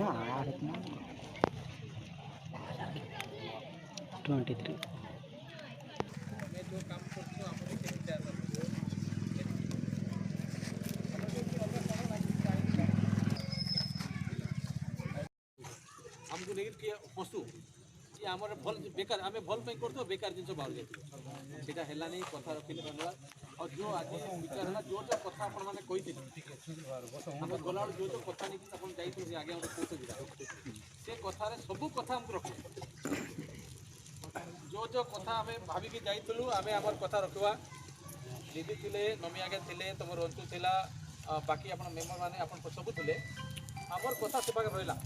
23 हमको नहीं पशु ये आम भल बेकार आम भल कर बेकार जिन बाहर जाता है नहीं कथा रखिले धन्यवाद और जो आज विचार है जो जो कथा आप आम गला जो जो कथा नहीं जाइए आगे कौटे से कथार सब कथा आमको रख जो जो कथा आम भाविकी जाइलु आम आम कथा रखा दीदी थे नमी आगे थे तुम रंजू थी बाकी आप मेम्बर मैंने आप सब थे आमर कथा से रहा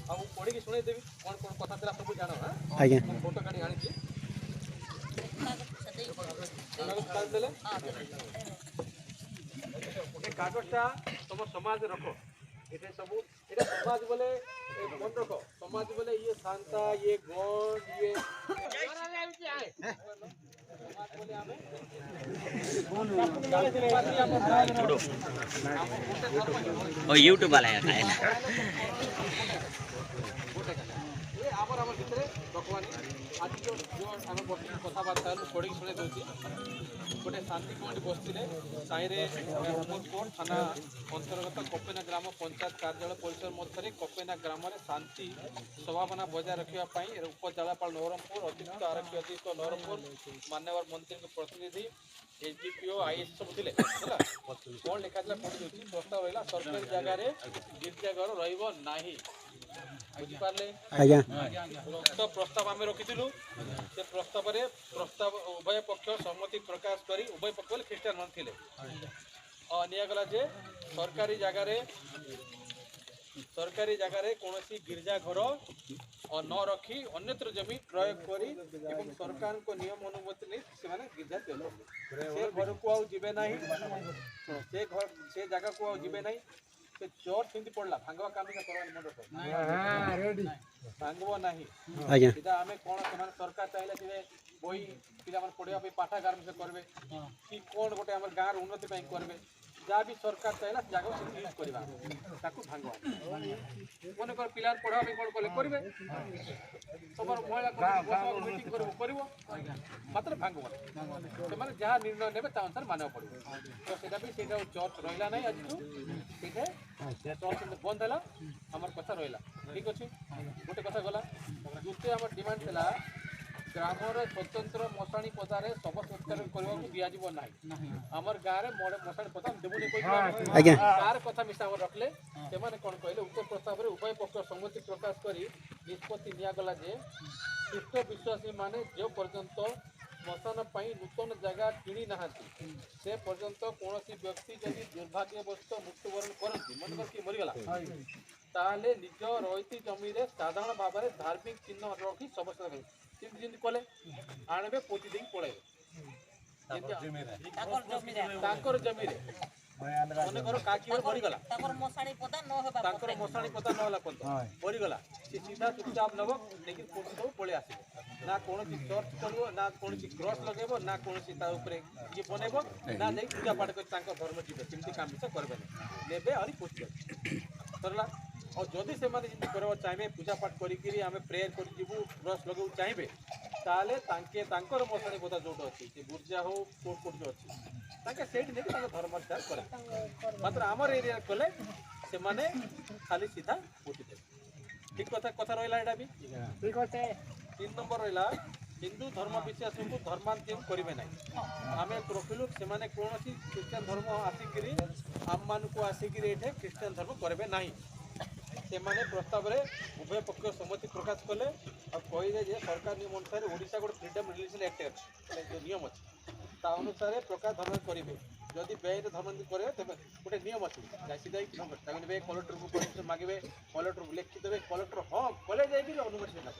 अब पढ़ी शुणी देवी कौन कौन कथा था सब जान हाँ फोटो काढ़ी आनी कागजटा तुम समाज रख ये सब ये समाज बोले मन रख समाज बोले ये शांता ये गण ये यूट्यूब वाला है आज जो आम बस कथबार्ता पढ़ी शुणे दूसरी गोटे शांति कमिटी बसते साईरे उमरकोट थाना अंतर्गत कपेना ग्राम पंचायत कार्यालय परिसर मध्य कपेना ग्राम में शांति सद्भावना बजाय रखापी उपजिलापाल नवरंगपुर अतिरिक्त आरक्षी अधीक्षक नवरंगपुर मान्यवर मंत्री प्रतिनिधि एसडीपीओ आईएस सब थे कौन लिखा पढ़ी दूसरी प्रस्ताव रहा सरकारी जगह गिरजाघर रहा बुझिपारे तो प्रस्ताव आम रखीलु से प्रस्ताव उभय पक्ष सहमति प्रकाश कर उभय पक्ष ख्रीष्टान मान थे निगला जे सरकारी जगह कौन गिरजाघर न रखी अन्यत्र जमी प्रयोग कर सरकार को नियम अनुमति नहीं से गिरजा से घर को आवे ना से जगह को आवे ना चोर सिंधी पड़ला भांगवा काम करवानी मन रख भांगव ना सीधा आम कौन से सरकार चाहिए थे बही पिला पढ़ा पाठागार में करेंगे कि कौन गोटे आम गाँव उन्नति करेंगे जहाँ भी सरकार चाहिए जगह से यूज करवा भांग मन कर पिला पढ़ा कौन कले करेंगे तुम महिला मीटिंग कर मात्र भांग से जहाँ निर्णय ने अनुसार मानव पड़ो तो सीटा चर्च रहा ना आज चर्च बंद है आम कथा रहा ठीक अच्छे गोटे कथा गला द्वितीय आम डिमांड था ग्राम स्वतंत्र मशाणी पदार शव संस्कार करने दिज्व ना आमर गाँव में मशाणी पदा देवनी तार कथा मिसा रखले से कौन कहले उक्त प्रस्ताव में उभय पक्ष सम्मति प्रकाश कर निष्पत्ति निगला जे ख्रीष्ट विश्वासी माने जो पर्यंत मशान नूतन जगह किणी ना से पर्यंत कौन व्यक्ति जदि दुर्भाग्यवश मृत्युवरण करती मन कर मरीगला ताले निज रही जमी साधारण भाव में धार्मिक चिन्ह रखी शव जमी कले आने पोती दे पड़े जमी मनकर मरीगला मशाणी पता ना मरीगला सीधा चुपचाप नब लेकिन पोती सब पलि आस ना कौन चर्च कर ना कौन क्रस लगे ना कौन ये बनब ना जा पूजा पाठ कर धर्म जीवे सेमती काम करेंगे नेबे और पोती सरला और जदि से चाहिए पूजा पाठ करें प्रेयर कर ब्रश लगे चाहिए ताले मशाणी पता जो अच्छी गुर्जा हो कोर्ट कोर्ट जो अच्छी से धर्म स्टार करे मात्र आमर एरिया कले से खाली सीधा पोती दे ठीक कथा कथा रहा भी ठीक अच्छे 3 नंबर रहा हिंदू धर्म विश्वास को धर्मांतरण करेंगे ना आम रखिलु से कौन ख्रीष्टान धर्म आसिक आम मान को आसिक ख्रीष्टान धर्म करेंगे ना से प्रस्ताव में उभय पक्ष सम्मति प्रकाश कले और कहले सरकार नियम अनुसार ओडिशा गोटे फ्रीडम रिलीजन एक्ट अच्छे जो नियम अच्छे ता अनुसार प्रकाश धर्म करेंगे जदि बेआईन धर्म करेंगे तेज गोटे नियम अच्छे सीधा कलेक्टर को परमिशन मांगे कलेक्टर को लिखिदेवे कलेक्टर हाँ कले जाए अनुमति देना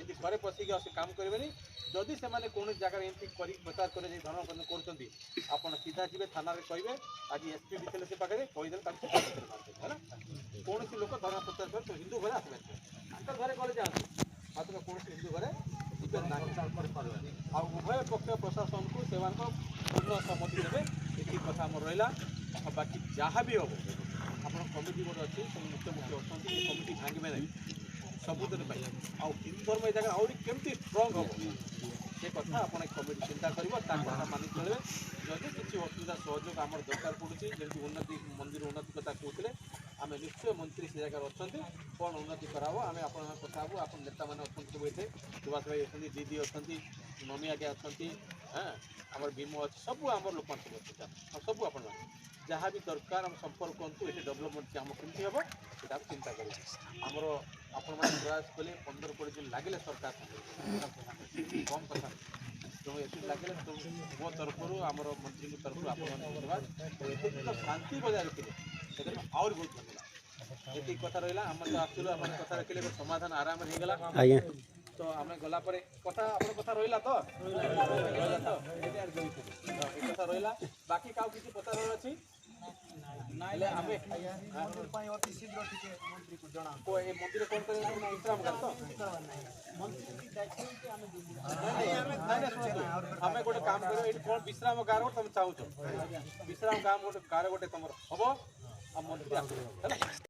एमती घरे पशिक आस काम करेंगे जदि से कौन जगह एमती कर प्रचार कर धर्म कर सीधा जी थाना कहे आज एसपी भी थे से पाखे कहीदे है कौन लोक धर्म प्रचार कर हिंदू घरे आसबे घर गले जाते मात्र कौन हिंदू घरे जीवे ना उभय पक्ष प्रशासन को से पूर्ण सम्मति देवे ये कथा आम रहा बाकी जहाँ भी हम आप ଆପଣ କମିଟି ଗୋଟେ ଅଛି ସବୁ ମୁଖ୍ୟ ଅଛନ୍ତି କମିଟି ଭାଙ୍ଗିବେ ନାହିଁ ସବୁଦିନ ପାଇଁ ଆଉ ହିନ୍ଦୁ ଧର୍ମ ଏ ଜାଗାରେ ଆହୁରି କେମିତି ଷ୍ଟ୍ରଙ୍ଗ ହେବ ସେ କଥା ଆପଣ କମିଟି ଚିନ୍ତା କରିବ ତା କଥା ମାନି ଚଳିବେ ଯଦି କିଛି ଅସୁବିଧା ସହଯୋଗ ଆମର ଦରକାର ପଡ଼ୁଛି ଯେମିତି ଉନ୍ନତି ମନ୍ଦିର ଉନ୍ନତି କଥା କହୁଥିଲେ ଆମେ ନିଶ୍ଚୟ ମନ୍ତ୍ରୀ ସେ ଜାଗାରେ ଅଛନ୍ତି କ'ଣ ଉନ୍ନତି କରାହବ ଆମେ ଆପଣଙ୍କ କଥା ହେବୁ ଆପଣ ନେତାମାନେ ଅଛନ୍ତି ସବୁ ଏଠି ସୁଭାଷ ଭାଇ ଅଛନ୍ତି ଦିଦି ଅଛନ୍ତି ମମି ଆଜ୍ଞା ଅଛନ୍ତି ହଁ ଆମର ଭୀମ ଅଛି ସବୁ ଆମର ଲୋକମାନେ ସବୁ ଅଛନ୍ତି ଆଉ ସବୁ ଆପଣମାନେ ଯାହା ବି ଦରକାର ଆମ ସମ୍ପର୍କ କରନ୍ତୁ ଏଠି ଡେଭଲପମେଣ୍ଟ କାମ କେମିତି ହେବ ସେଇଟା ଆମେ ଚିନ୍ତା କରିବୁ ଆମର ଆପଣମାନେ ପ୍ରୟାସ କଲେ 15-20 ଦିନ ଲାଗିଲେ ସରକାର କମ୍ କଥା ତେଣୁ ଏଠି ଲାଗିଲେ ମୋ ତରଫରୁ ଆମର ମନ୍ତ୍ରୀଙ୍କ ତରଫରୁ ଆପଣମାନଙ୍କୁ ଧନ୍ୟବାଦ ଏତିକି ତ ଶାନ୍ତି ବଜାୟ ରଖିଲେ ସେଥିରେ ଆହୁରି ବହୁତ ଧନ୍ୟବାଦ ଏତିକି କଥା ରହିଲା ଆମେ ତ ଆସିଲୁ ଆପଣ କଥା ରଖିଲେ ସମାଧାନ ଆରାମରେ ହେଇଗଲା ଆଜ୍ଞା ତ ଆମେ ଗଲା ପରେ କଥା ଆପଣଙ୍କ କଥା ରହିଲା ତ ଏ କଥା ରହିଲା ବାକି କାହାକୁ କିଛି ପଚାର ଅଛି ନାଇଲେ ଆମେ ଅତି ଶୀଘ୍ର ଟିକେ ମନ୍ତ୍ରୀକୁ ଜଣାଉ ଏ ମନ୍ଦିର କ'ଣ କରିବା ବିଶ୍ରାମ ଗାର ତ ଆମେ ଗୋଟେ କାମ କରିବା ଏଠି କ'ଣ ବିଶ୍ରାମ ଗାର ଗୋଟେ ତମେ ଚାହୁଁଛ ବିଶ୍ରାମ ଗାଁ ଗୋଟେ ଗାର ଗୋଟେ ତମର ହବ ଆଉ ମନ୍ତ୍ରୀ ଆସିବ ହେଲା